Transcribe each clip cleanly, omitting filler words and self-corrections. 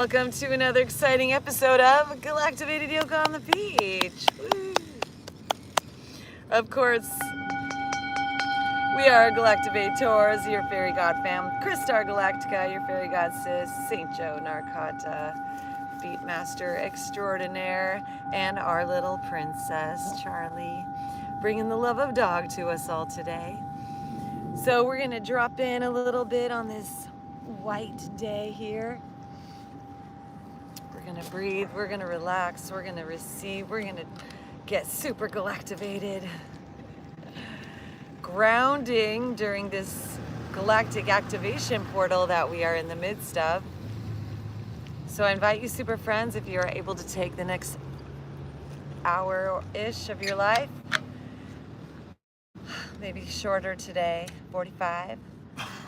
Welcome to another exciting episode of Galactivated Yoga on the Beach. Woo. Of course, we are Galactivators, your fairy god fam. Crystar Galactica, your fairy god sis. Saint Joe Narcata, beatmaster extraordinaire, and our little princess, Charlie, bringing the love of dog to us all today. So we're going to drop in a little bit on this white day here. We're gonna breathe, we're gonna relax, we're gonna receive, we're gonna get super galactivated. Grounding during this galactic activation portal that we are in the midst of. So I invite you, super friends, if you are able to take the next hour-ish of your life, maybe shorter today, 45,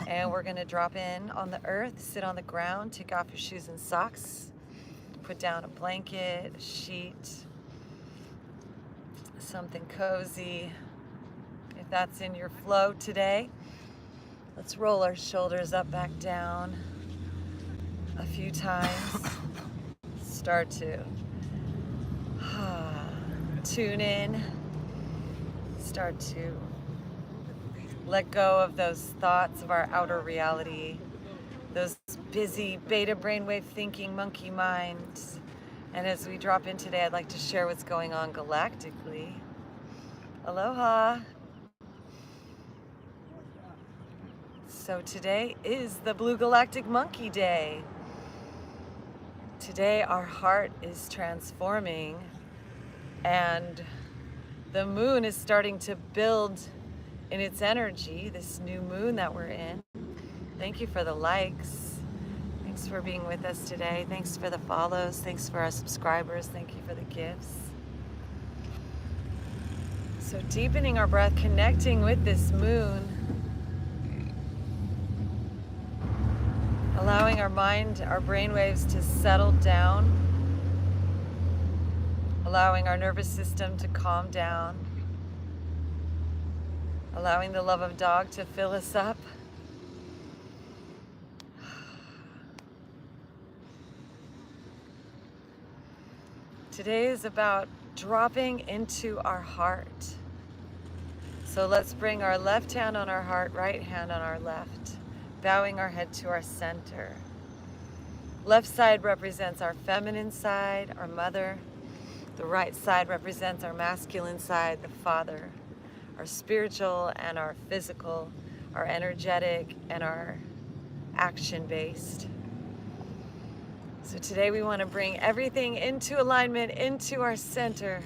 and we're gonna drop in on the earth, sit on the ground, take off your shoes and socks, put down a blanket, a sheet, something cozy. If that's in your flow today, let's roll our shoulders up, back down a few times. Start to tune in. Start to let go of those thoughts of our outer reality, those busy beta brainwave thinking monkey minds. And as we drop in today, I'd like to share what's going on galactically. Aloha. So today is the Blue Galactic Monkey Day. Today our heart is transforming and the moon is starting to build in its energy, this new moon that we're in. Thank you for the likes. Thanks for being with us today. Thanks for the follows. Thanks for our subscribers. Thank you for the gifts. So deepening our breath, connecting with this moon, allowing our mind, our brain waves to settle down, allowing our nervous system to calm down, allowing the love of dog to fill us up. Today is about dropping into our heart. So let's bring our left hand on our heart, right hand on our left, bowing our head to our center. Left side represents our feminine side, our mother. The right side represents our masculine side, the father. Our spiritual and our physical, our energetic and our action-based. So today we want to bring everything into alignment, into our center,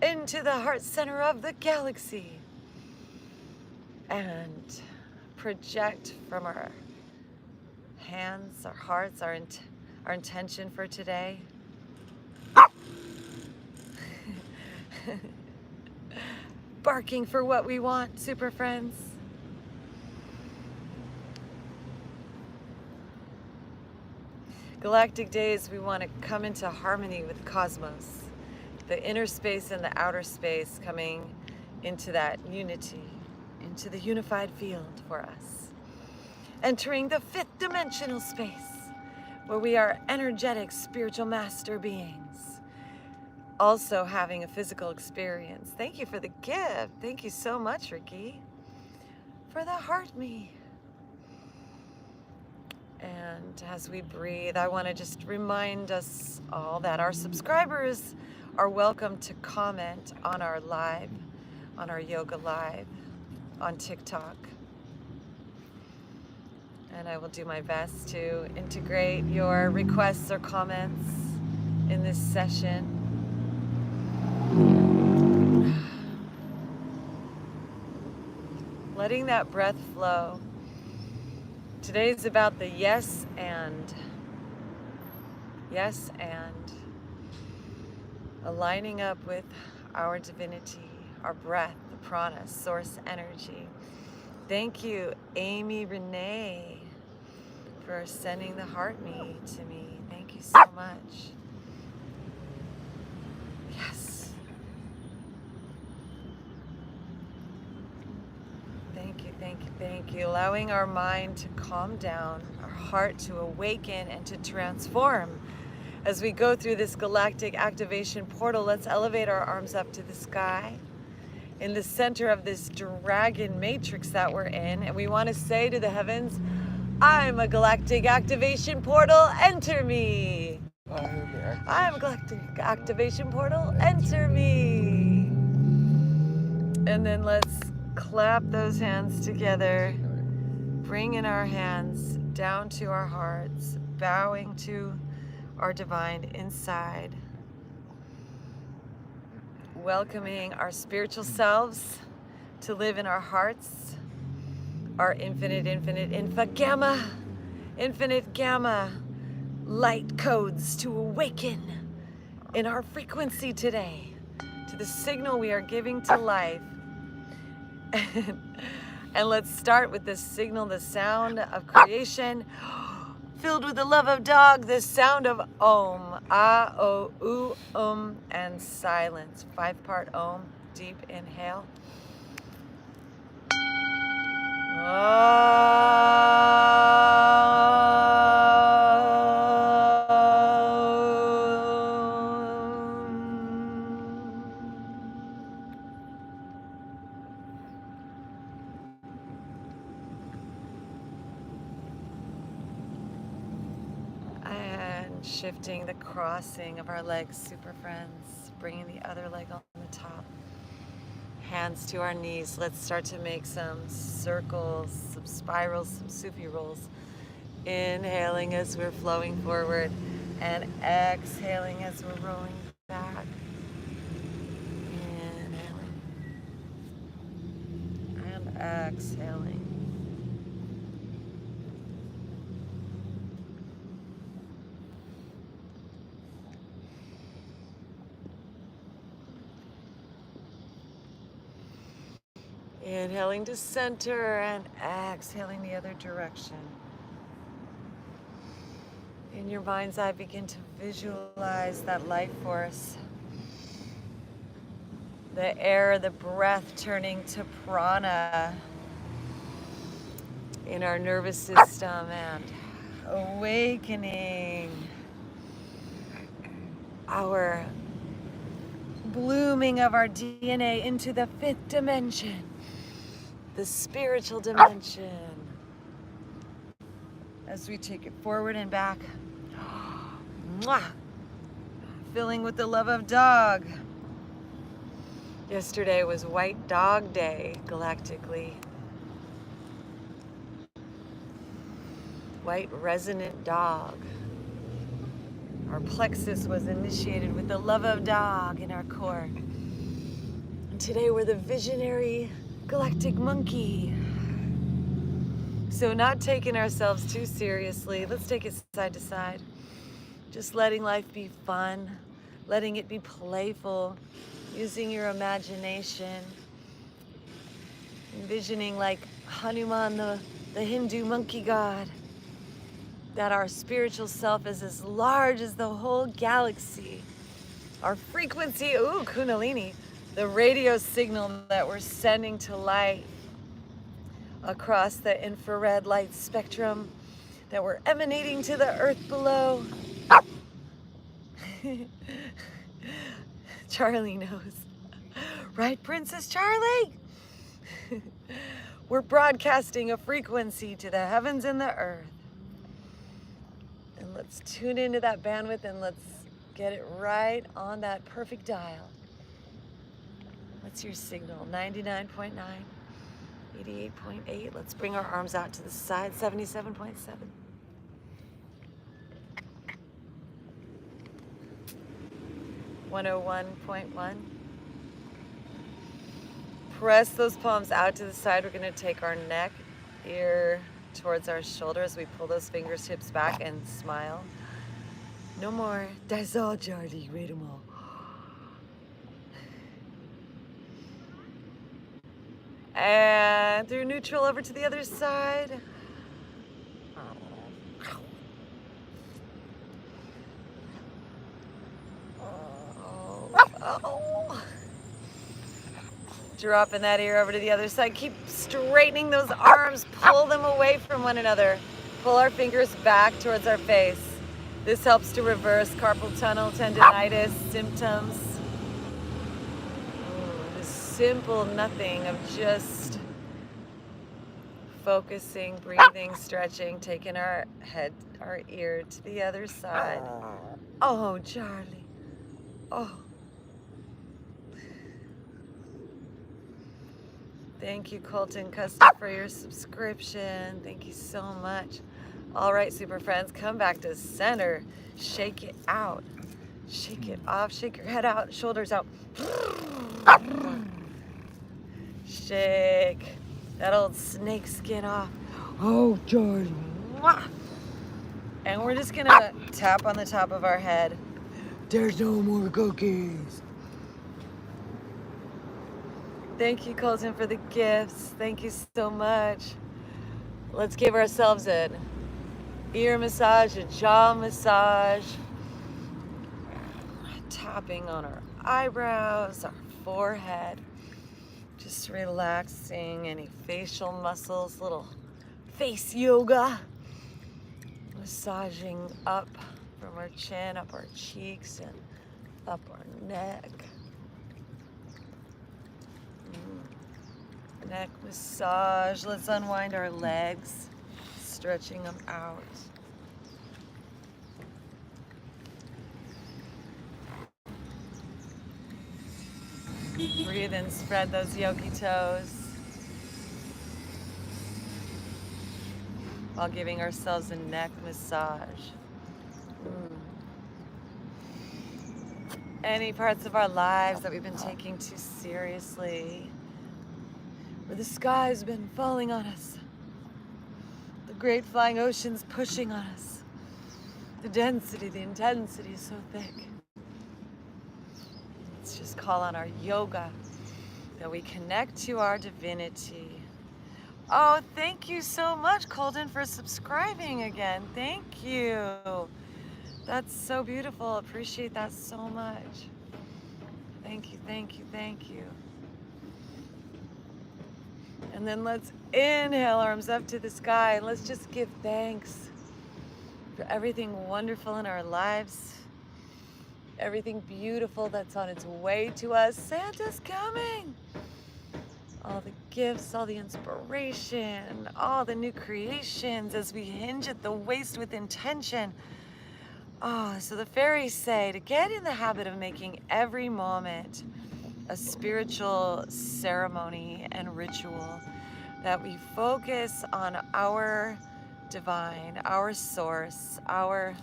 into the heart center of the galaxy, and project from our hands, our hearts, our intention for today. Barking for what we want, super friends. Galactic days, we want to come into harmony with cosmos, the inner space and the outer space coming into that unity, into the unified field for us. Entering the fifth dimensional space where we are energetic spiritual master beings, also having a physical experience. Thank you for the gift. Thank you so much, Ricky, for the heart me. And as we breathe, I want to just remind us all that our subscribers are welcome to comment on our live, on our yoga live, on TikTok. And I will do my best to integrate your requests or comments in this session. Letting that breath flow. Today is about the yes and. Yes and. Aligning up with our divinity, our breath, the prana, source energy. Thank you, Amy Renee, for sending the heart me to me. Thank you so much. Yes. Thank you, thank you, thank you. Thank you. Allowing our mind to calm down, our heart to awaken and to transform. As we go through this galactic activation portal, let's elevate our arms up to the sky in the center of this dragon matrix that we're in. And we want to say to the heavens, I'm a galactic activation portal, enter me. I'm a galactic activation portal, enter me. And then let's clap those hands together, bringing our hands down to our hearts, bowing to our divine inside, welcoming our spiritual selves to live in our hearts, our infinite gamma light codes to awaken in our frequency today to the signal we are giving to life. And let's start with this signal, the sound of creation, filled with the love of dog, the sound of Om, Ah, O, U, and silence. 5-part Om, deep inhale. And shifting the crossing of our legs, super friends, bringing the other leg on the top. Hands to our knees. Let's start to make some circles, some spirals, some Sufi rolls. Inhaling as we're flowing forward and exhaling as we're rolling back. Inhaling and exhaling. Inhaling to center and exhaling the other direction. In your mind's eye, begin to visualize that life force. The air, the breath turning to prana in our nervous system and awakening our blooming of our DNA into the 5th dimension, the spiritual dimension. As we take it forward and back, mwah, filling with the love of dog. Yesterday was White Dog Day, galactically. White resonant dog. Our plexus was initiated with the love of dog in our core. And today we're the visionary galactic monkey. So not taking ourselves too seriously. Let's take it side to side. Just letting life be fun, letting it be playful, using your imagination, envisioning like Hanuman, the Hindu monkey god, that our spiritual self is as large as the whole galaxy. Our frequency, ooh, Kundalini, the radio signal that we're sending to light across the infrared light spectrum that we're emanating to the earth below. Charlie knows. Right, Princess Charlie? We're broadcasting a frequency to the heavens and the earth. And let's tune into that bandwidth and let's get it right on that perfect dial. What's your signal? 99.9, 88.8. Let's bring our arms out to the side. 77.7. 101.1. Press those palms out to the side. We're going to take our neck, ear towards our shoulders. We pull those fingertips back and smile. No more. That's all, Charlie. Read them all. And through neutral over to the other side. Oh. Dropping that ear over to the other side. Keep straightening those arms. Pull them away from one another. Pull our fingers back towards our face. This helps to reverse carpal tunnel tendonitis symptoms. This simple nothing of just focusing, breathing, stretching, taking our head, our ear to the other side. Oh, Charlie. Oh. Thank you, Colton Custer, for your subscription. Thank you so much. All right, super friends, come back to center. Shake it out. Shake it off. Shake your head out, shoulders out. Shake that old snake skin off. Oh, George. And we're just gonna tap on the top of our head. There's no more cookies. Thank you, Colton, for the gifts. Thank you so much. Let's give ourselves an ear massage, a jaw massage. Tapping on our eyebrows, our forehead. Just relaxing any facial muscles, little face yoga. Massaging up from our chin, up our cheeks, and up our neck. Neck massage. Let's unwind our legs, stretching them out. Breathe in, spread those yogi toes while giving ourselves a neck massage. Any parts of our lives that we've been taking too seriously, where the sky's been falling on us, the great flying oceans pushing on us, the density, the intensity is so thick. Let's just call on our yoga, that we connect to our divinity. Oh, thank you so much, Colton, for subscribing again. Thank you. That's so beautiful. Appreciate that so much. Thank you, thank you, thank you. And then let's inhale, arms up to the sky, and let's just give thanks for everything wonderful in our lives, everything beautiful that's on its way to us. Santa's coming. All the gifts, all the inspiration, all the new creations as we hinge at the waist with intention. Oh, so the fairies say to get in the habit of making every moment a spiritual ceremony and ritual, that we focus on our divine, our source, our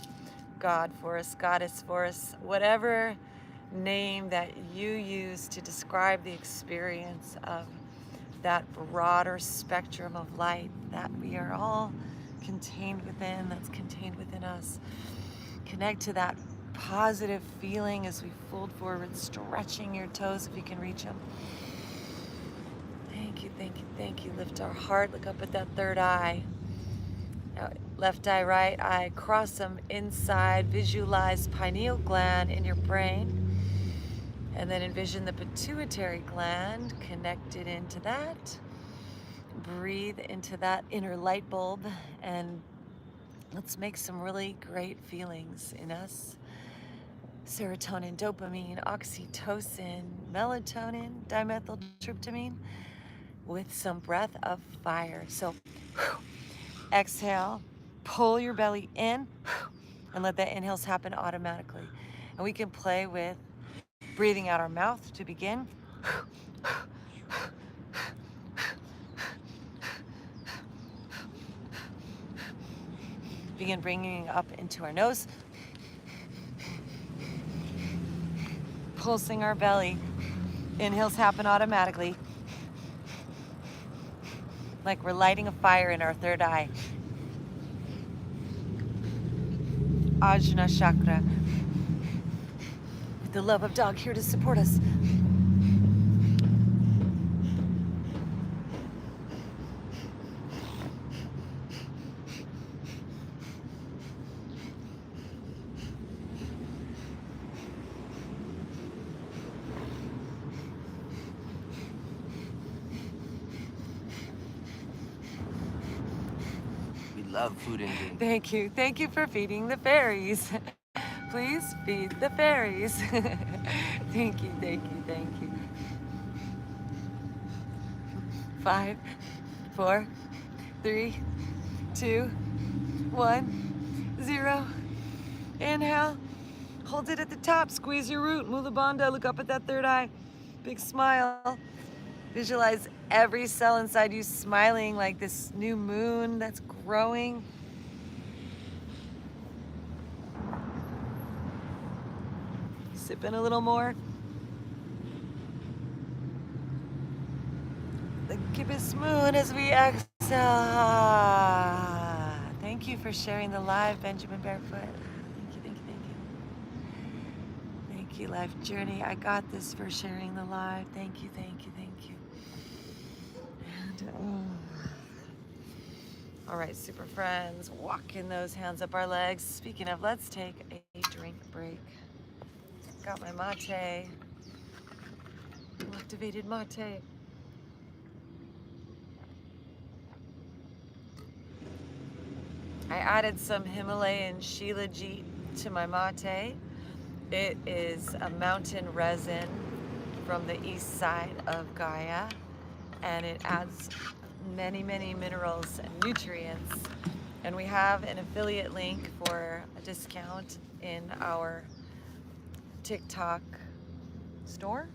God force, goddess force, whatever name that you use to describe the experience of that broader spectrum of light that we are all contained within, that's contained within us. Connect to that positive feeling as we fold forward, stretching your toes if you can reach them. Thank you, thank you, thank you. Lift our heart, look up at that third eye. Now, left eye, right eye, cross them inside. Visualize pineal gland in your brain. And then envision the pituitary gland connected into that. Breathe into that inner light bulb, and let's make some really great feelings in us. Serotonin, dopamine, oxytocin, melatonin, dimethyltryptamine, with some breath of fire. So exhale, pull your belly in, and let the inhales happen automatically. And we can play with breathing out our mouth to begin. Begin bringing up into our nose. Pulsing our belly. Inhales happen automatically. Like we're lighting a fire in our third eye. Ajna chakra. With the love of dog here to support us. love food and drink. Thank you. Thank you for feeding the fairies. Please feed the fairies. Thank you, thank you, thank you. 5, 4, 3, 2, 1, 0. Inhale. Hold it at the top. Squeeze your root. Mula Bandha. Look up at that third eye. Big smile. Visualize every cell inside you smiling like this new moon that's growing. Sip in a little more. The gibbous moon as we exhale. Thank you for sharing the live, Benjamin Barefoot. Thank you, thank you, thank you. Thank you, Life Journey. I got this for sharing the live. Thank you, thank you, thank you. And, all right, super friends, walking those hands up our legs. Speaking of, let's take a drink break. Got my mate. Galactivated mate. I added some Himalayan Shilajit to my mate. It is a mountain resin from the east side of Gaia, and it adds many, many minerals and nutrients. And we have an affiliate link for a discount in our TikTok store.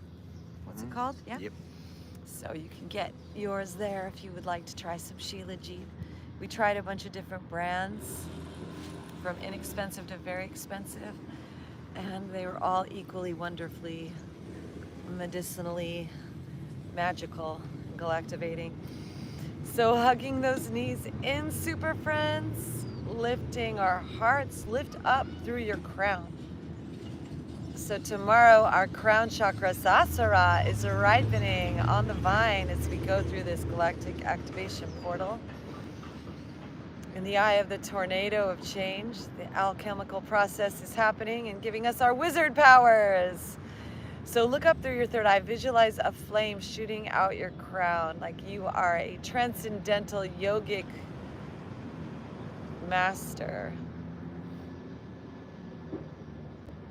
What's it called? Yeah. Yep. So you can get yours there if you would like to try some Shilajit. We tried a bunch of different brands, from inexpensive to very expensive, and they were all equally wonderfully, medicinally magical and galactivating. So hugging those knees in, super friends, lifting our hearts, lift up through your crown. So tomorrow our crown chakra Sasara is ripening on the vine as we go through this galactic activation portal. In the eye of the tornado of change, the alchemical process is happening and giving us our wizard powers. So look up through your third eye, visualize a flame shooting out your crown like you are a transcendental yogic master.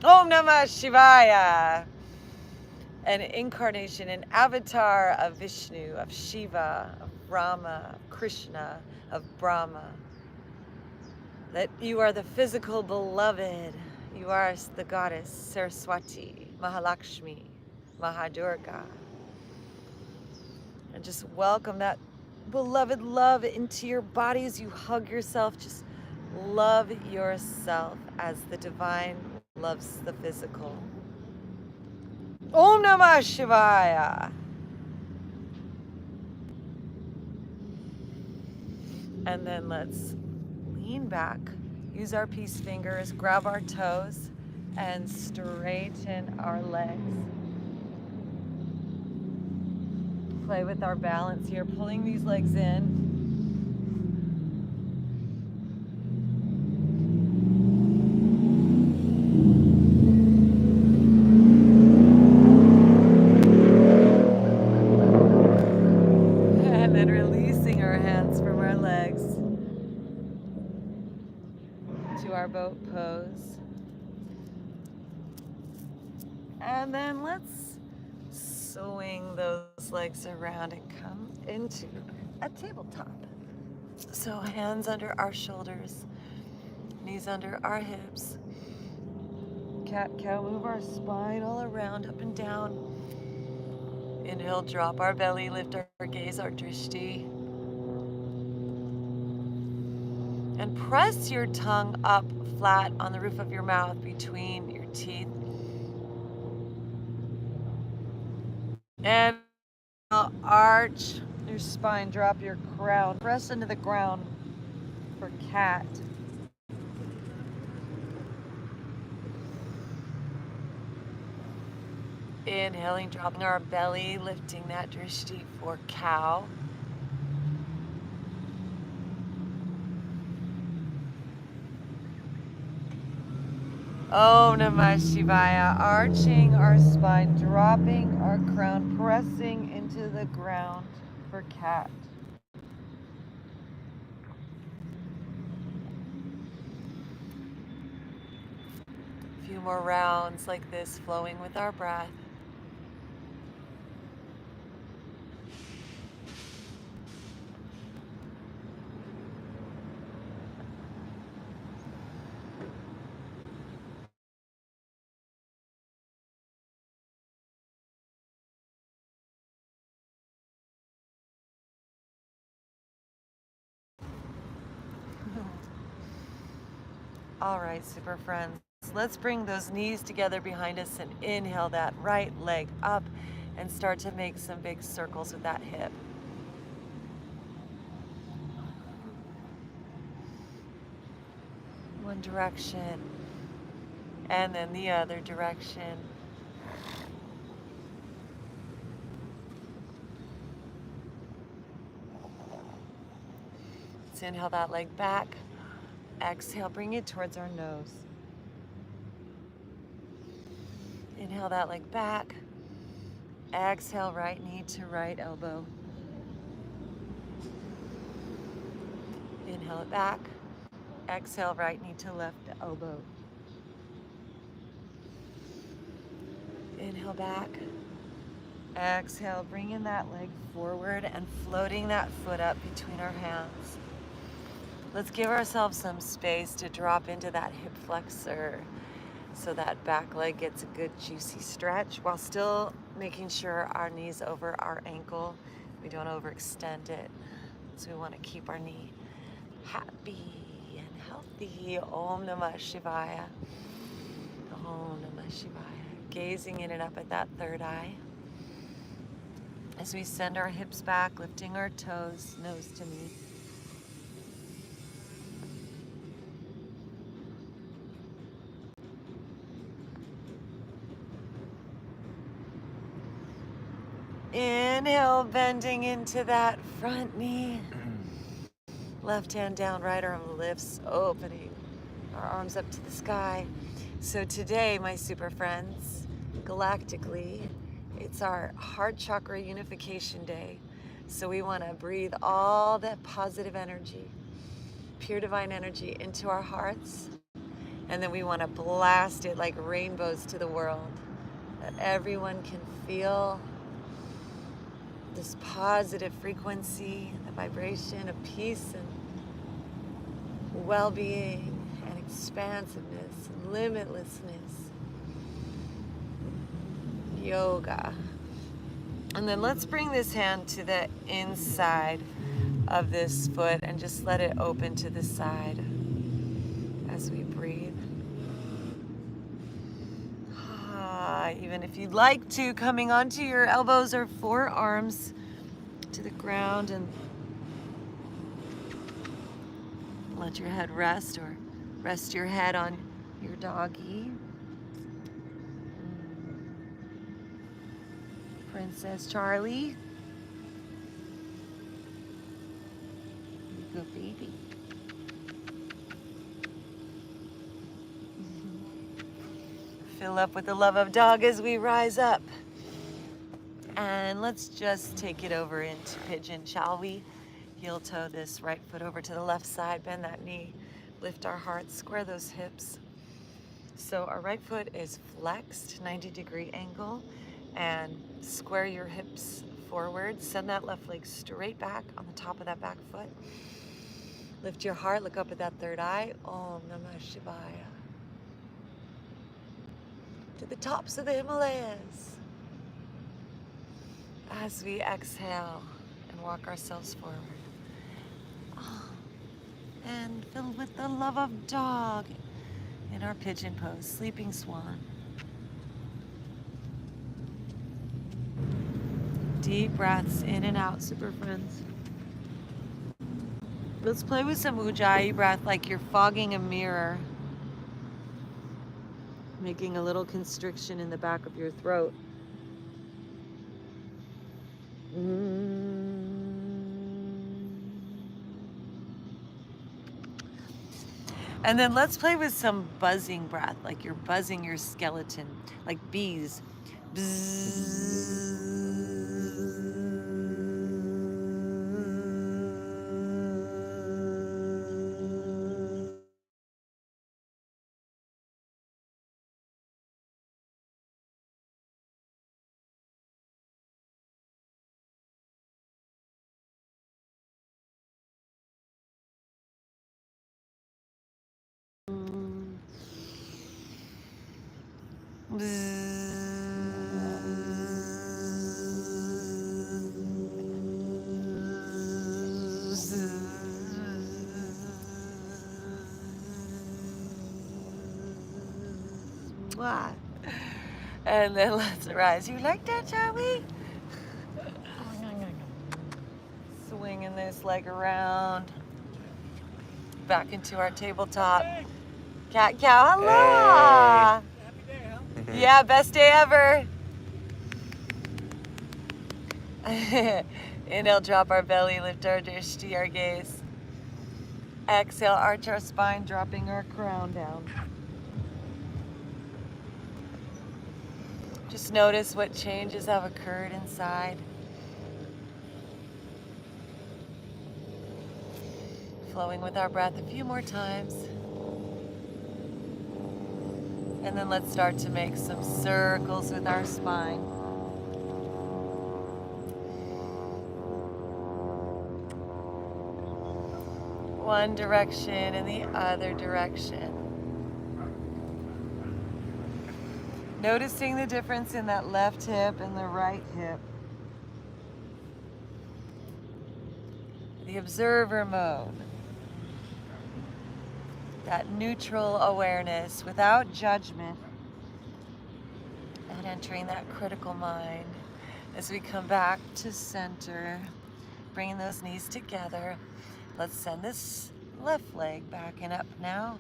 Om Namah Shivaya. An incarnation, an avatar of Vishnu, of Shiva, of Rama, of Krishna, of Brahma. That you are the physical beloved. You are the goddess Saraswati, Mahalakshmi, Mahadurga. And just welcome that beloved love into your body as you hug yourself. Just love yourself as the divine loves the physical. Om Namah Shivaya. And then let's lean back, use our peace fingers, grab our toes, and straighten our legs. Play with our balance here, pulling these legs in. And then releasing our hands from our legs to our boat pose. And then let's swing those legs around and come into a tabletop. So hands under our shoulders, knees under our hips. Cat, cow, move our spine all around, up and down. Inhale, drop our belly, lift our gaze, our drishti. And press your tongue up flat on the roof of your mouth between your teeth. And arch your spine, drop your crown, press into the ground for cat. Inhaling, dropping our belly, lifting that drishti for cow. Om Namah Shivaya, arching our spine, dropping our crown, pressing into the ground for cat. few more rounds like this, flowing with our breath. All right, super friends. Let's bring those knees together behind us and inhale that right leg up and start to make some big circles with that hip. One direction and then the other direction. Let's inhale that leg back. Exhale, bring it towards our nose. Inhale that leg back. Exhale, right knee to right elbow. Inhale it back. Exhale, right knee to left elbow. Inhale back. Exhale, bringing that leg forward and floating that foot up between our hands. Let's give ourselves some space to drop into that hip flexor so that back leg gets a good juicy stretch while still making sure our knee's over our ankle. We don't overextend it. So we want to keep our knee happy and healthy. Om Namah Shivaya. Om Namah Shivaya. Gazing in and up at that third eye. As we send our hips back, lifting our toes, nose to knee. Inhale, bending into that front knee. Left hand down, right arm lifts, opening our arms up to the sky. So today, my super friends, galactically, it's our heart chakra unification day. So we want to breathe all that positive energy, pure divine energy into our hearts. And then we want to blast it like rainbows to the world, that everyone can feel this positive frequency, the vibration of peace and well-being and expansiveness and limitlessness. Yoga. And then let's bring this hand to the inside of this foot and just let it open to the side as we breathe. Even if you'd like to, coming onto your elbows or forearms to the ground and let your head rest, or rest your head on your doggy. Princess Charlie. Good baby. Fill up with the love of dog as we rise up. And let's just take it over into pigeon, shall we? Heel toe this right foot over to the left side, bend that knee, lift our heart, square those hips. So our right foot is flexed, 90-degree angle, and square your hips forward. Send that left leg straight back on the top of that back foot. Lift your heart, look up at that third eye. Om Namah Shivaya. To the tops of the Himalayas. As we exhale and walk ourselves forward. And filled with the love of dog in our pigeon pose, sleeping swan. Deep breaths in and out, super friends. Let's play with some Ujjayi breath like you're fogging a mirror. Making a little constriction in the back of your throat. And then let's play with some buzzing breath, like you're buzzing your skeleton, like bees. Bzzz. And then let's rise. You like that, shall we? Swinging this leg around. Back into our tabletop. Cat cow, hello! Hey. Happy day, huh? Yeah, best day ever. Inhale, drop our belly, lift our drishti, our gaze. Exhale, arch our spine, dropping our crown down. Just notice what changes have occurred inside. Flowing with our breath a few more times. And then let's start to make some circles with our spine. One direction and the other direction. Noticing the difference in that left hip and the right hip. The observer mode. That neutral awareness without judgment. And entering that critical mind as we come back to center. Bringing those knees together. Let's send this left leg back and up now.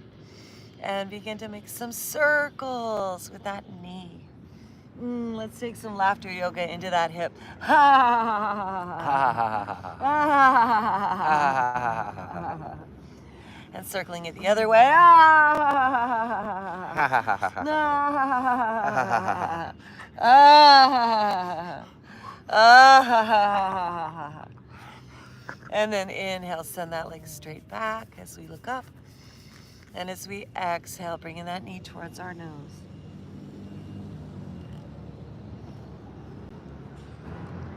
And begin to make some circles with that knee. Let's take some laughter yoga into that hip. And circling it the other way. And then inhale, send that leg straight back as we look up. And as we exhale, bringing that knee towards our nose.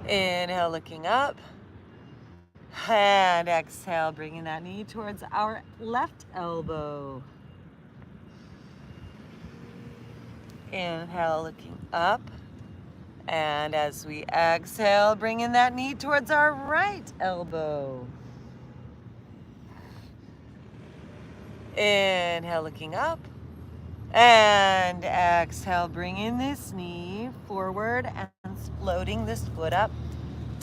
Inhale, looking up. And exhale, bringing that knee towards our left elbow. Inhale, looking up. And as we exhale, bringing that knee towards our right elbow. Inhale, looking up. And exhale, bringing this knee forward and floating this foot up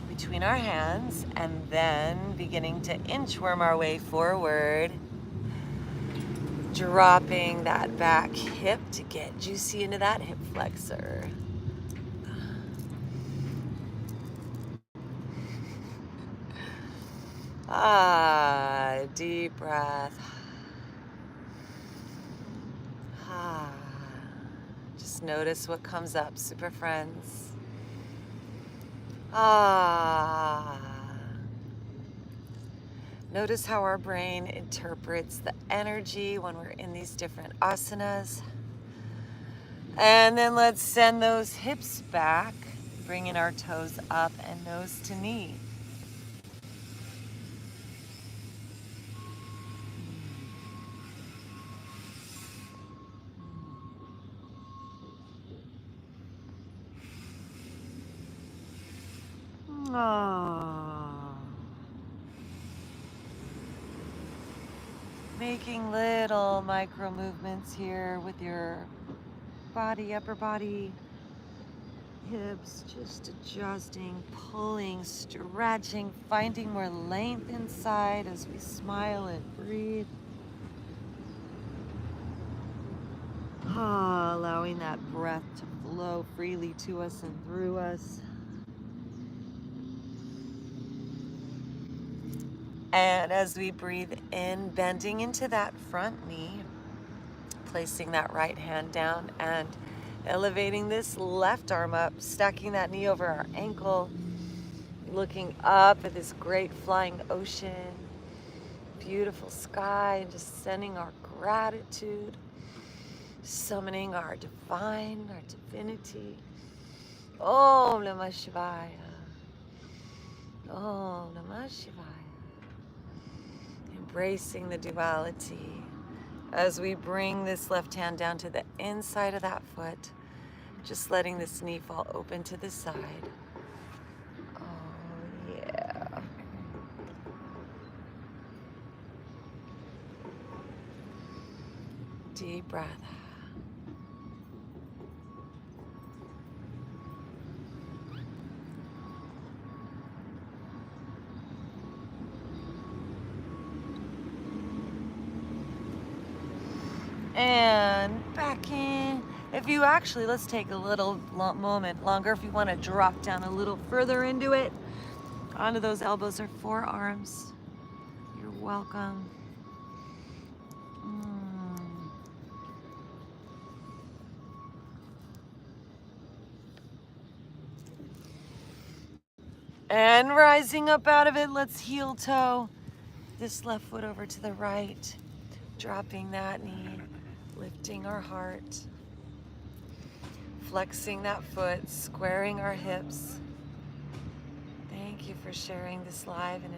between our hands, and then beginning to inchworm our way forward, dropping that back hip to get juicy into that hip flexor. Deep breath. Just notice what comes up, super friends. Notice how our brain interprets the energy when we're in these different asanas. And then let's send those hips back, bringing our toes up and nose to knee. Making little micro movements here with your body, upper body, hips, just adjusting, pulling, stretching, finding more length inside as we smile and breathe. Allowing that breath to flow freely to us and through us. And as we breathe in, bending into that front knee, placing that right hand down and elevating this left arm up, stacking that knee over our ankle, looking up at this great flying ocean, beautiful sky, and just sending our gratitude, summoning our divine, our divinity. Om Namah Shivaya. Om Namah Shivaya. Embracing the duality As we bring this left hand down to the inside of that foot, just letting this knee fall open to the side. Oh, yeah. Deep breath. And back in. If you actually, let's take a little moment longer if you want to drop down a little further into it, onto those elbows or forearms. You're welcome. And rising up out of it, let's heel toe this left foot over to the right, dropping that knee, lifting our heart, flexing that foot, squaring our hips. Thank you for sharing this live and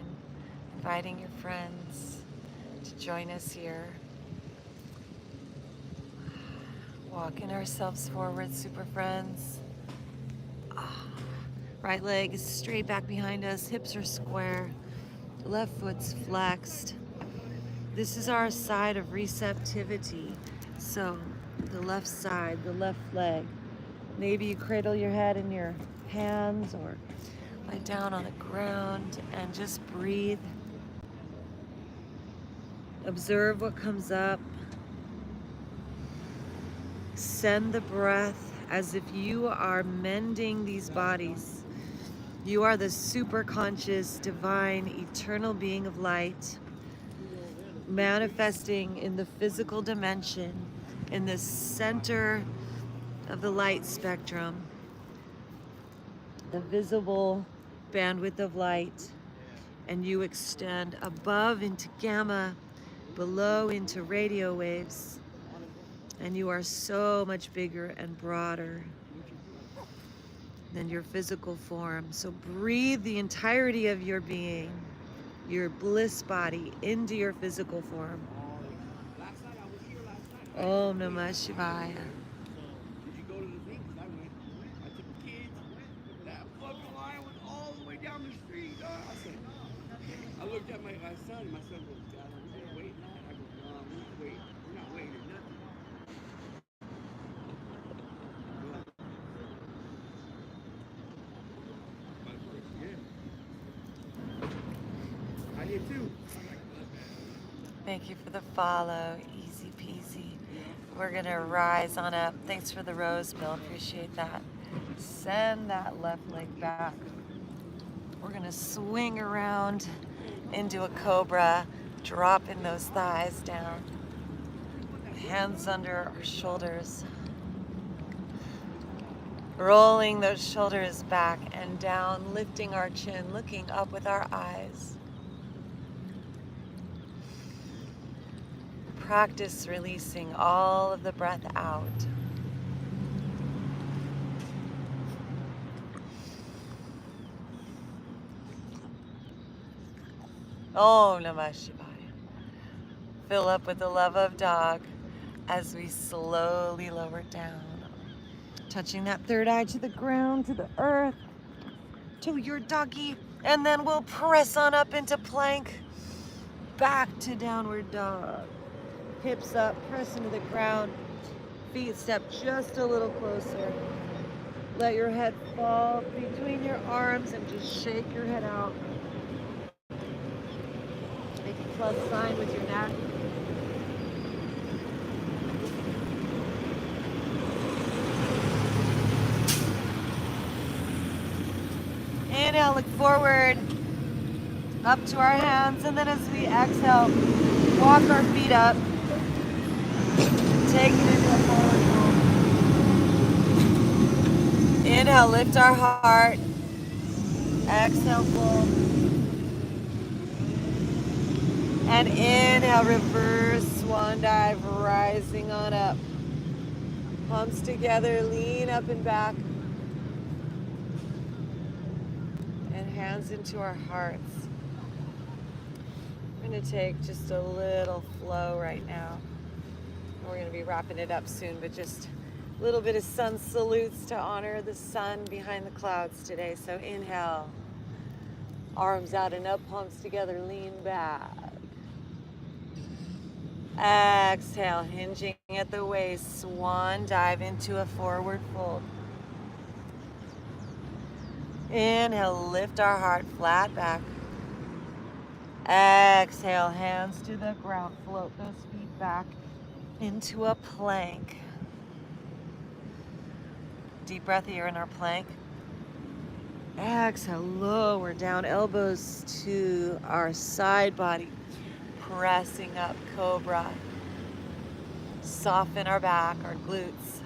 inviting your friends to join us here. Walking ourselves forward, super friends. Right leg is straight back behind us, hips are square, left foot's flexed. This is our side of receptivity. So the left side, the left leg. Maybe you cradle your head in your hands or lie down on the ground and just breathe. Observe what comes up. Send the breath as if you are mending these bodies. You are the super conscious, divine, eternal being of light, manifesting in the physical dimension, in the center of the light spectrum, the visible bandwidth of light, and you extend above into gamma, below into radio waves, and you are so much bigger and broader than your physical form. So breathe the entirety of your being, your bliss body, into your physical form. Om Namah Shivaya. Did you go to the thing? Because I went. I took the kids. That fucking line was all the way down the street, dog. I said, I looked at my son, and my son goes, Dad, are we gonna wait now? I go, no, we're not waiting. We're not waiting or nothing. Yeah. I did too. Thank you for the follow. Easy peasy. We're gonna rise on up. Thanks for the rose, Bill. Appreciate that. Send that left leg back. We're gonna swing around into a cobra, dropping those thighs down. Hands under our shoulders. Rolling those shoulders back and down, lifting our chin, looking up with our eyes. Practice releasing all of the breath out. Om Namah Shivaya. Fill up with the love of dog as we slowly lower down. Touching that third eye to the ground, to the earth, to your doggy. And then we'll press on up into plank, back to downward dog. Hips up, press into the ground. Feet step just a little closer. Let your head fall between your arms and just shake your head out. Make a plus sign with your neck. Inhale, look forward, up to our hands, and then as we exhale, walk our feet up. Take it into a forward fold. Inhale, lift our heart. Exhale, fold. And inhale, reverse swan dive, rising on up. Palms together, lean up and back. And hands into our hearts. We're going to take just a little flow right now. We're going to be wrapping it up soon, but just a little bit of sun salutes to honor the sun behind the clouds today. So inhale, arms out and up, palms together, lean back. Exhale, hinging at the waist, swan dive into a forward fold. Inhale, lift our heart flat back. Exhale, hands to the ground, float those feet back into a plank. Deep breath here in our plank. Exhale, lower down, elbows to our side body, pressing up, cobra. Soften our back, our glutes.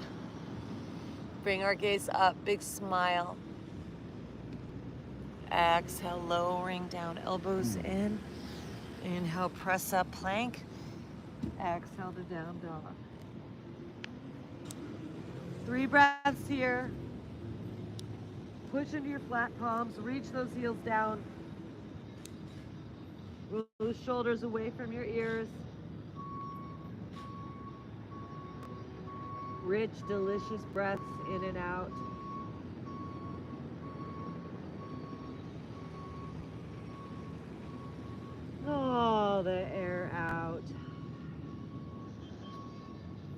Bring our gaze up, big smile. Exhale, lowering down, elbows in. Inhale, press up, plank. Exhale to down dog. 3 breaths here. Push into your flat palms, reach those heels down. Roll those shoulders away from your ears. Rich, delicious breaths in and out. Oh, the air out.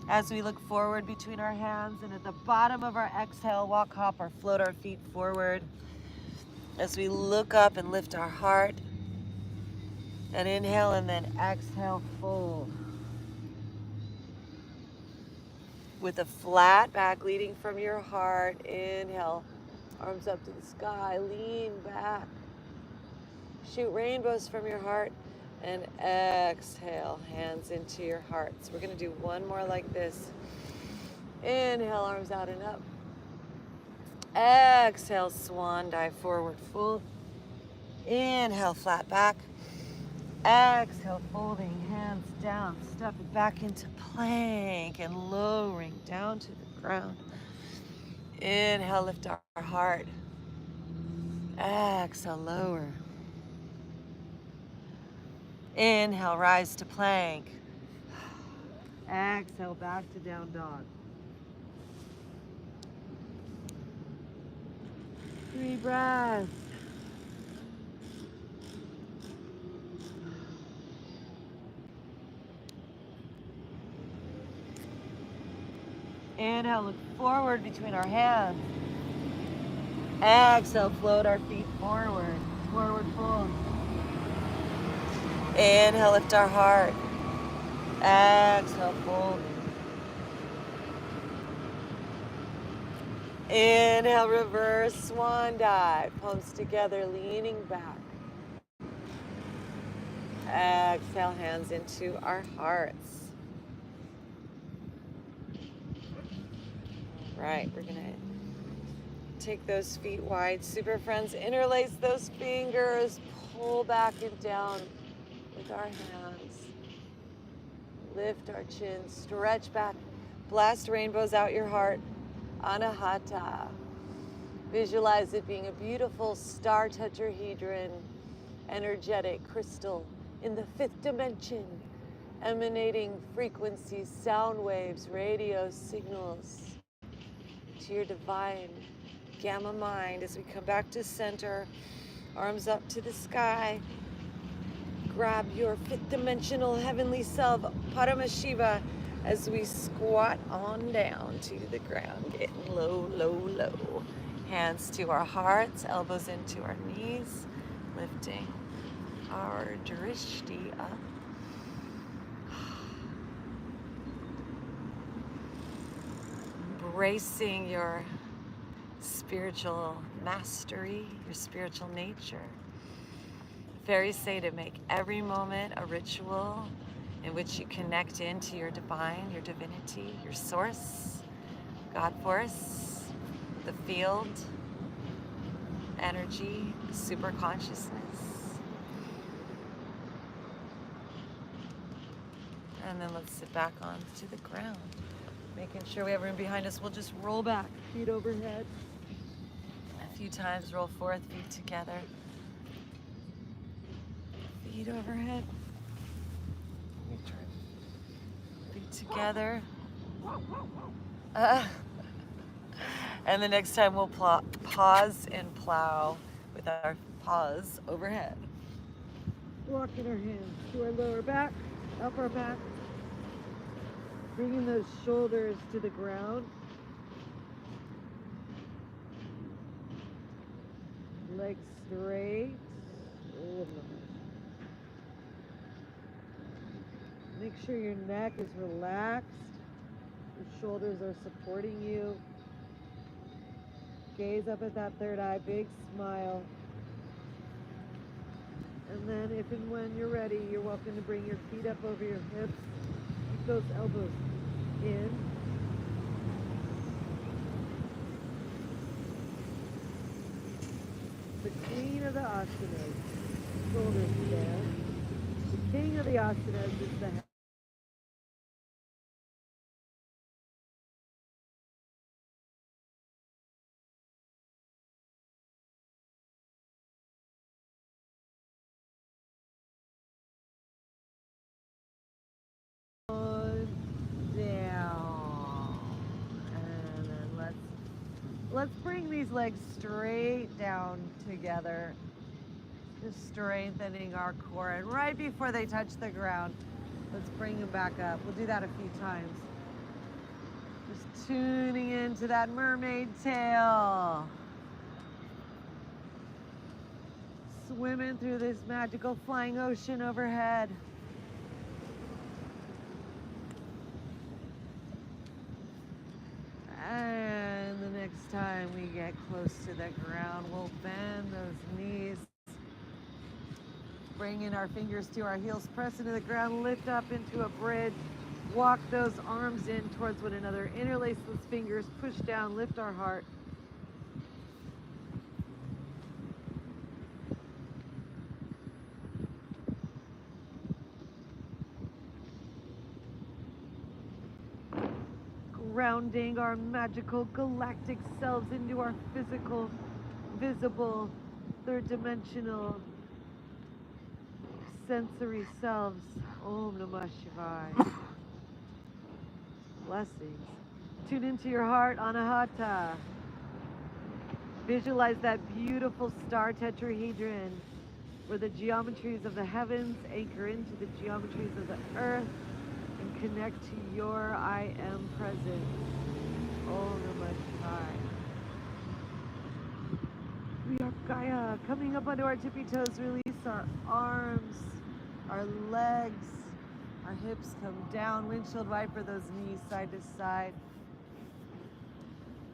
As we look forward between our hands, and at the bottom of our exhale, walk, hop, or float our feet forward. As we look up and lift our heart, and inhale and then exhale, fold. With a flat back leading from your heart, inhale, arms up to the sky, lean back. Shoot rainbows from your heart, and exhale, hands into your hearts. We're gonna do one more like this. Inhale, arms out and up. Exhale, swan dive forward fold. Inhale, flat back. Exhale, folding hands down, step it back into plank and lowering down to the ground. Inhale, lift our heart. Exhale, lower. Inhale, rise to plank. Exhale, back to down dog. 3 breaths. Inhale, look forward between our hands. Exhale, float our feet forward. Forward fold. Inhale, lift our heart. Exhale, fold. Inhale, reverse swan dive. Palms together, leaning back. Exhale, hands into our hearts. Right, we're gonna take those feet wide. Super friends, interlace those fingers, pull back and down with our hands. Lift our chin, stretch back, blast rainbows out your heart. Anahata. Visualize it being a beautiful star tetrahedron, energetic crystal in the 5th dimension, emanating frequencies, sound waves, radio signals to your divine gamma mind. As we come back to center, arms up to the sky, grab your 5th dimensional heavenly self, Paramashiva, as we squat on down to the ground, getting low, low, low. Hands to our hearts, elbows into our knees, lifting our drishti up. Embracing your spiritual mastery, your spiritual nature. Fairies say to make every moment a ritual in which you connect into your divine, your divinity, your source, God force, the field, energy, super consciousness. And then let's sit back onto the ground. Making sure we have room behind us, we'll just roll back, feet overhead. A few times, roll forth, feet together. Feet overhead. Feet together. And the next time we'll pause and plow with our paws overhead. Walking our hands to our lower back, up our back, bringing those shoulders to the ground. Legs straight. Make sure your neck is relaxed. Your shoulders are supporting you. Gaze up at that third eye, big smile. And then if and when you're ready, you're welcome to bring your feet up over your hips. Keep those elbows in. The queen of the asanas, shoulders stand. The king of the asanas is the head. Down. And then let's bring these legs straight down together. Just strengthening our core. And right before they touch the ground, let's bring them back up. We'll do that a few times. Just tuning into that mermaid tail. Swimming through this magical flying ocean overhead. And the next time we get close to the ground, we'll bend those knees. Bring in our fingers to our heels, press into the ground, lift up into a bridge. Walk those arms in towards one another. Interlace those fingers, push down, lift our heart. Grounding our magical galactic selves into our physical, visible, third dimensional, sensory selves. Om Namah Shivaya. Blessings. Tune into your heart, Anahata. Visualize that beautiful star tetrahedron where the geometries of the heavens anchor into the geometries of the earth and connect to your I am present. Om Namah Shivaya. We are Gaia, coming up onto our tippy toes. Release our arms, our legs, our hips come down. Windshield wiper those knees side to side.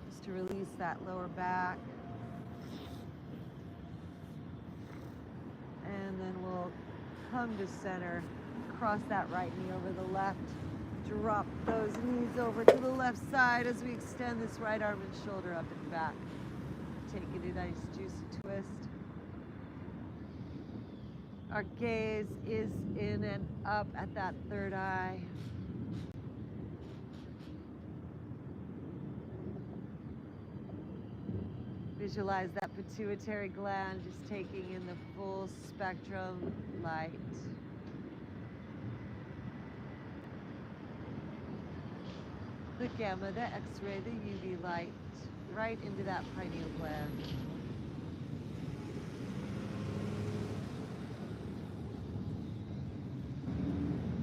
Just to release that lower back. And then we'll come to center. Cross that right knee over the left. Drop those knees over to the left side as we extend this right arm and shoulder up and back. Taking a nice juicy twist. Our gaze is in and up at that third eye. Visualize that pituitary gland just taking in the full spectrum light. The gamma, the X-ray, the UV light, right into that pineal gland.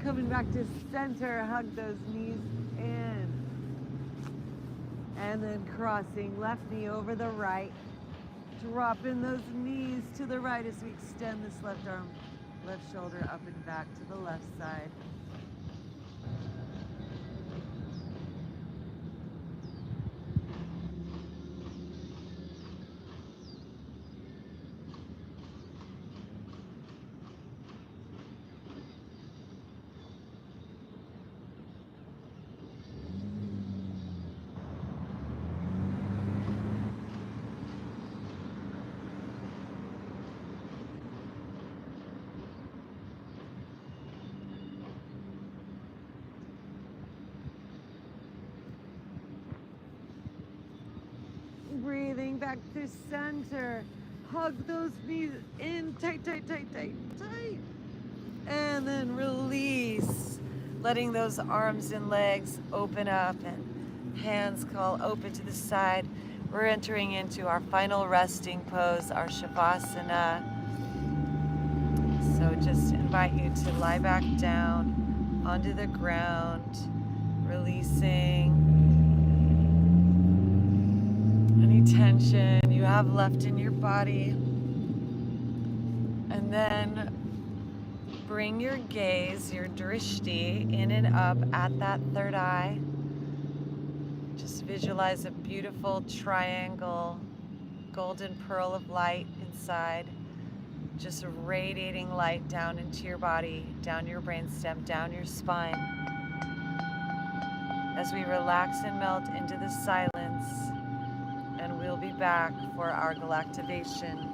Coming back to center, hug those knees in. And then crossing left knee over the right. Dropping those knees to the right as we extend this left arm, left shoulder up and back to the left side. Breathing back to center. Hug those knees in tight, tight, tight, tight, tight. And then release. letting those arms and legs open up and hands call open to the side. We're entering into our final resting pose, our Shavasana. So just invite you to lie back down onto the ground, releasing any tension you have left in your body. And then bring your gaze, your drishti, in and up at that third eye. Just visualize a beautiful triangle, golden pearl of light inside, just radiating light down into your body, down your brainstem, down your spine. As we relax and melt into the silence, and we'll be back for our Galactivation.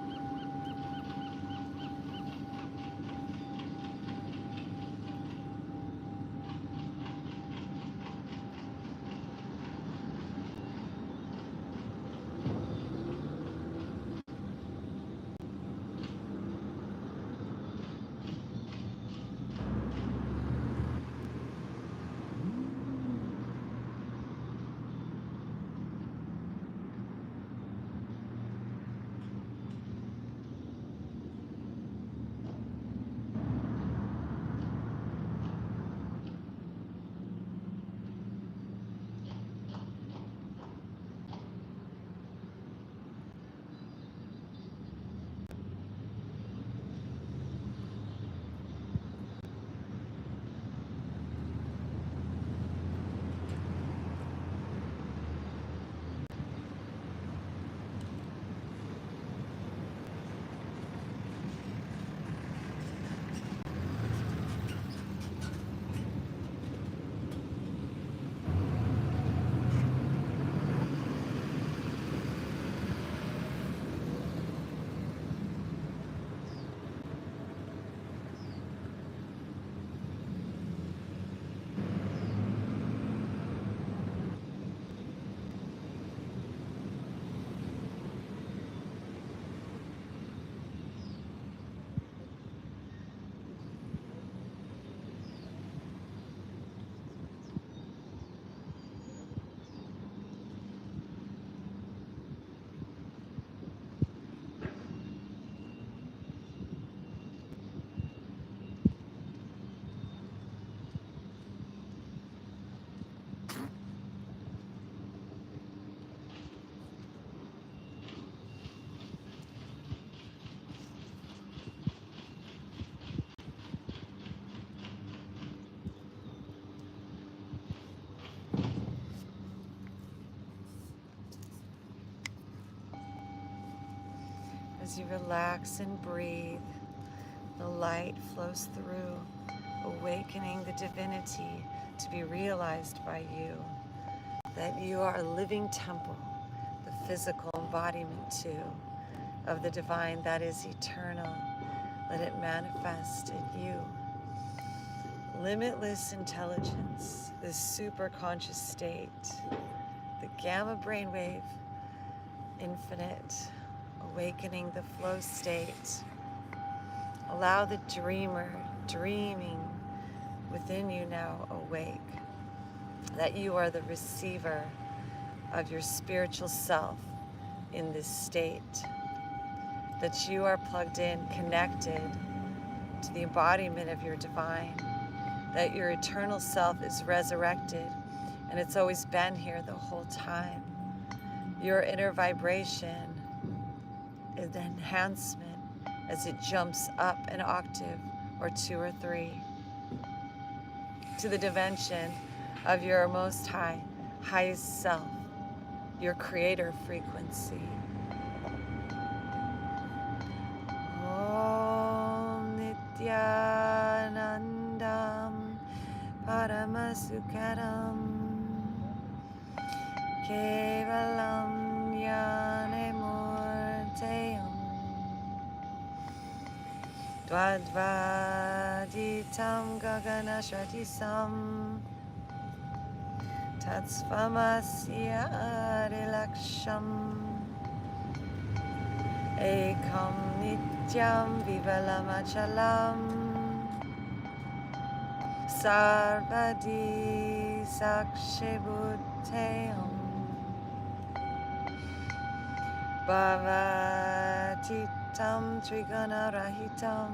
As you relax and breathe, the light flows through, awakening the divinity to be realized by you, that you are a living temple, the physical embodiment too, of the divine that is eternal. Let it manifest in you. Limitless intelligence, the super conscious state, the gamma brainwave, infinite, awakening the flow state. Allow the dreamer dreaming within you now awake, that you are the receiver of your spiritual self in this state, that you are plugged in, connected to the embodiment of your divine, that your eternal self is resurrected and it's always been here the whole time. Your inner vibration is an enhancement as it jumps up an octave or 2 or 3 to the dimension of your most high, highest self, your creator frequency. Om Nityanandam Paramasukharam Kevalam Yanemurtayam Dvadvaditam Gaganashvatisam Tatsvamasya Adilaksham Ekam Nityam Vivalamachalam Sarvadi Sakshibhuteam Bhavatitam Trigunarahitam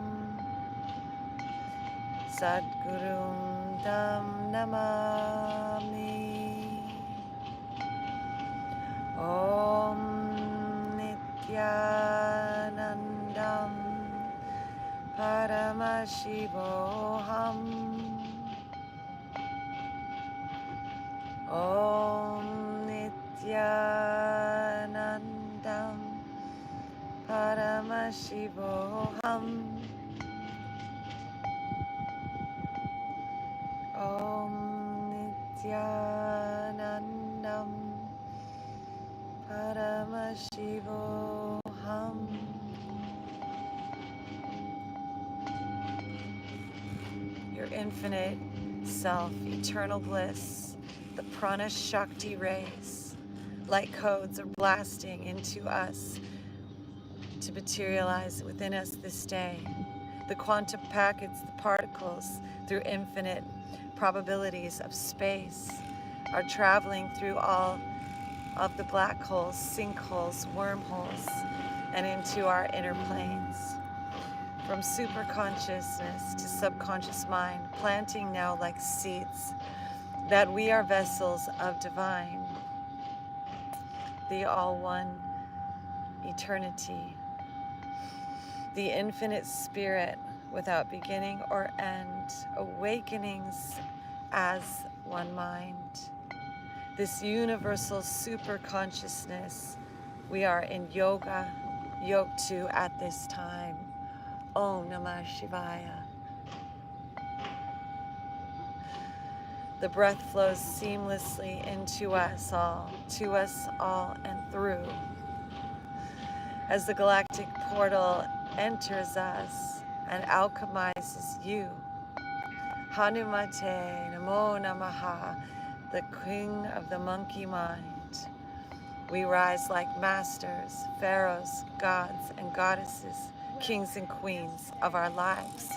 Sadgurum Dam Namami Om Nityanandam Paramashivoham Om Nityanandam Paramashivoham Om Nityanandam Paramashivoham. Your infinite self, eternal bliss, the prana shakti rays, light codes are blasting into us to materialize within us this day. The quantum packets, the particles, through infinite probabilities of space, are traveling through all of the black holes, sinkholes, wormholes, and into our inner planes. From super consciousness to subconscious mind, planting now like seeds that we are vessels of divine, the all one eternity, the infinite spirit without beginning or end, awakenings as one mind. This universal super consciousness we are in yoga, yoked to at this time. Om Namah Shivaya. The breath flows seamlessly into us all, to us all, and through. As the galactic portal enters us and alchemizes you. Hanumate Namo Namaha, the king of the monkey mind. We rise like masters, pharaohs, gods, and goddesses, kings and queens of our lives.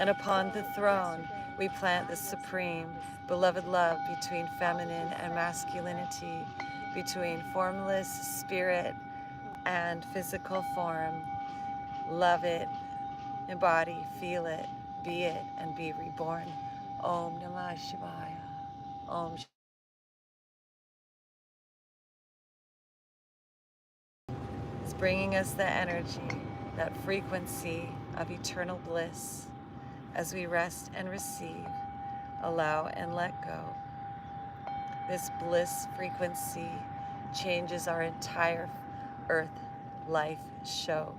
And upon the throne, we plant the supreme, beloved love between feminine and masculinity, between formless spirit and physical form. Love it, embody, feel it, be it, and be reborn. Om Namah Shivaya. Om. It's bringing us the energy, that frequency of eternal bliss as we rest and receive, allow and let go. This bliss frequency changes our entire earth life show.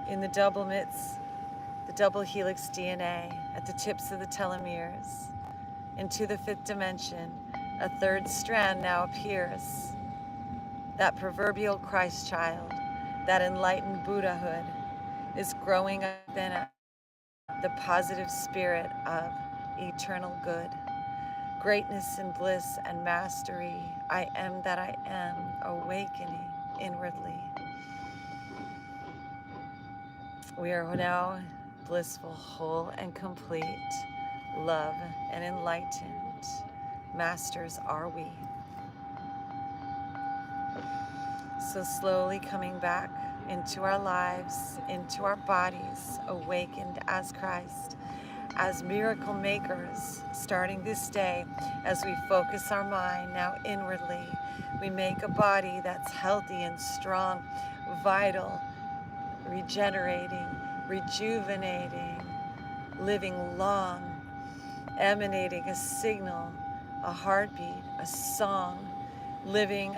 In the double midst, the double helix DNA at the tips of the telomeres, into the fifth dimension, a third strand now appears. That proverbial Christ child, that enlightened Buddhahood is growing up within us, the positive spirit of eternal good, greatness and bliss and mastery. I am that I am, awakening inwardly. We are now blissful, whole, and complete, love and enlightened. Masters are we. So slowly coming back into our lives, into our bodies, awakened as Christ, as miracle makers, starting this day as we focus our mind now inwardly. We make a body that's healthy and strong, vital, regenerating, rejuvenating, living long, emanating a signal, a heartbeat, a song, living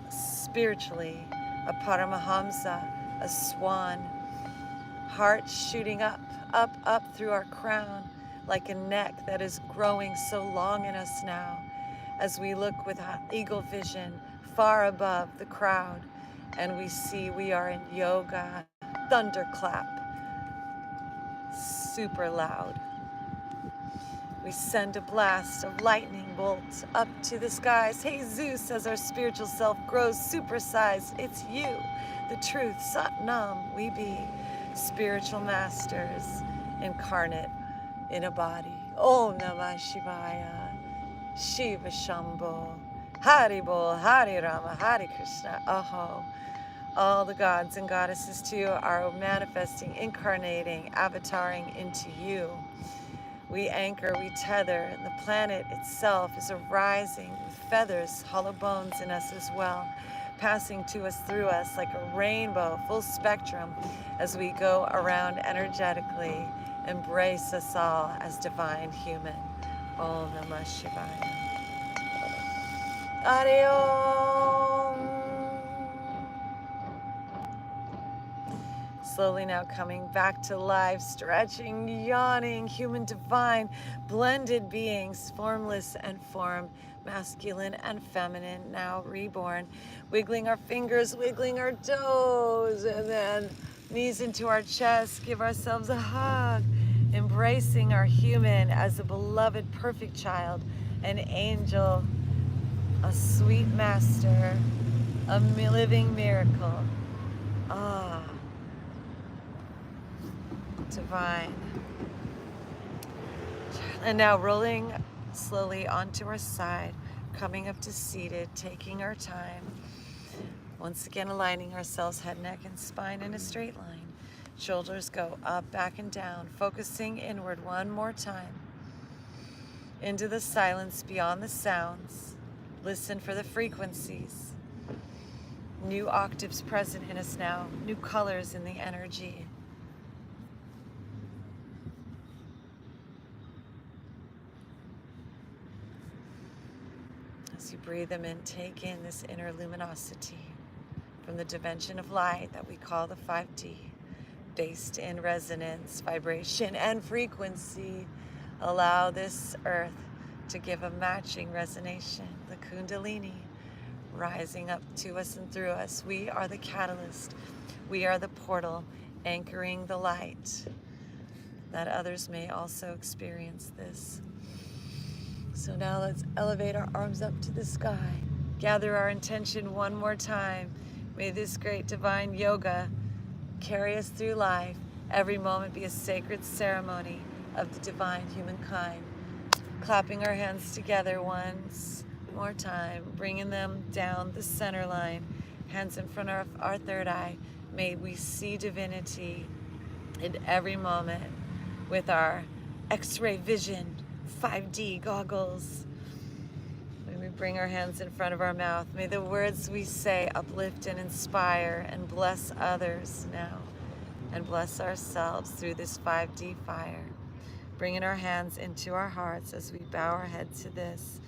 spiritually, a paramahamsa, a swan, heart shooting up, up, up through our crown like a neck that is growing so long in us now as we look with eagle vision far above the crowd and we see we are in yoga, thunderclap, super loud. We send a blast of lightning bolts up to the skies. Hey Zeus, as our spiritual self grows supersized, it's you, the truth, Sat Nam, we be. spiritual masters incarnate in a body. Om Namah Shivaya, Shiva Shambho, Hari Bol, Hari Rama, Hari Krishna, Aho. All the gods and goddesses too are manifesting, incarnating, avataring into you. We anchor, we tether, and the planet itself is arising with feathers, hollow bones in us as well, passing to us, through us like a rainbow, full spectrum, as we go around energetically. Embrace us all as divine human. Om Namah Shivaya. Hare Om. Slowly now coming back to life, stretching, yawning, human divine, blended beings, formless and form, masculine and feminine, now reborn, wiggling our fingers, wiggling our toes, and then knees into our chest, give ourselves a hug, embracing our human as a beloved, perfect child, an angel, a sweet master, a living miracle. Ah. Divine. And now rolling slowly onto our side, coming up to seated, taking our time. Once again, aligning ourselves, head, neck, and spine in a straight line. Shoulders go up, back, and down, focusing inward one more time. Into the silence beyond the sounds. Listen for the frequencies. New octaves present in us now, new colors in the energy. As you breathe them in, take in this inner luminosity from the dimension of light that we call the 5D, based in resonance, vibration, and frequency. Allow this earth to give a matching resonation, the Kundalini, rising up to us and through us. We are the catalyst. We are the portal, anchoring the light, that others may also experience this. So now let's elevate our arms up to the sky. Gather our intention one more time. May this great divine yoga carry us through life. Every moment be a sacred ceremony of the divine humankind. Clapping our hands together once more time, bringing them down the center line. Hands in front of our third eye. May we see divinity in every moment with our X-ray vision, 5D goggles. When we bring our hands in front of our mouth, may the words we say uplift and inspire and bless others now, and bless ourselves through this 5D fire. Bringing our hands into our hearts as we bow our head to this.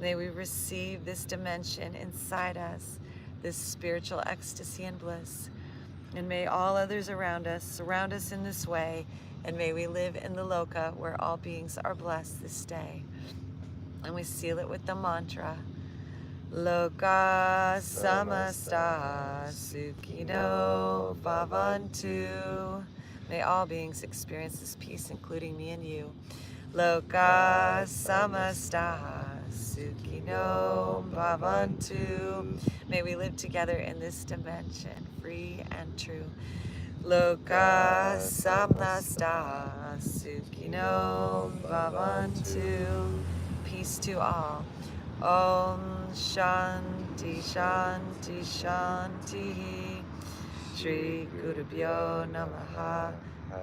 May we receive this dimension inside us, this spiritual ecstasy and bliss. And may all others around us surround us in this way. And may we live in the loka where all beings are blessed this day. And we seal it with the mantra, Loka samasta sukhino bhavantu. May all beings experience this peace, including me and you. Loka samasta sukhino bhavantu. May we live together in this dimension, free and true. Loka samasta sukhino bhavantu. Peace to all. Om Shanti Shanti Shanti. Shri Gurubhyo Namaha.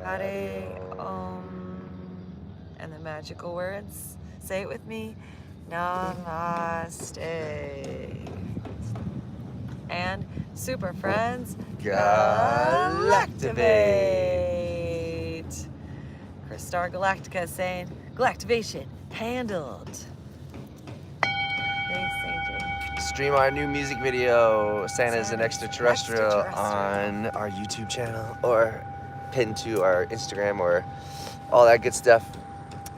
Hare Om. And the magical words, say it with me, Namaste. And super friends, Galactivate. Christar Galactica saying, Galactivation handled. Thanks, AJ. Stream our new music video, Santa's an Extraterrestrial, on our YouTube channel, or pinned to our Instagram, or all that good stuff,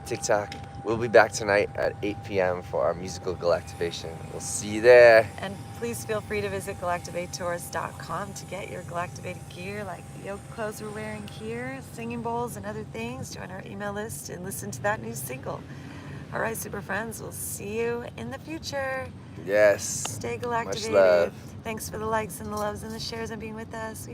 TikTok. We'll be back tonight at 8 p.m. for our musical Galactivation. We'll see you there. And please feel free to visit Galactivators.com to get your Galactivated gear, like the yoga clothes we're wearing here, singing bowls, and other things. Join our email list and listen to that new single. All right, super friends, we'll see you in the future. Yes. Stay Galactivated. Much love. Thanks for the likes and the loves and the shares and being with us.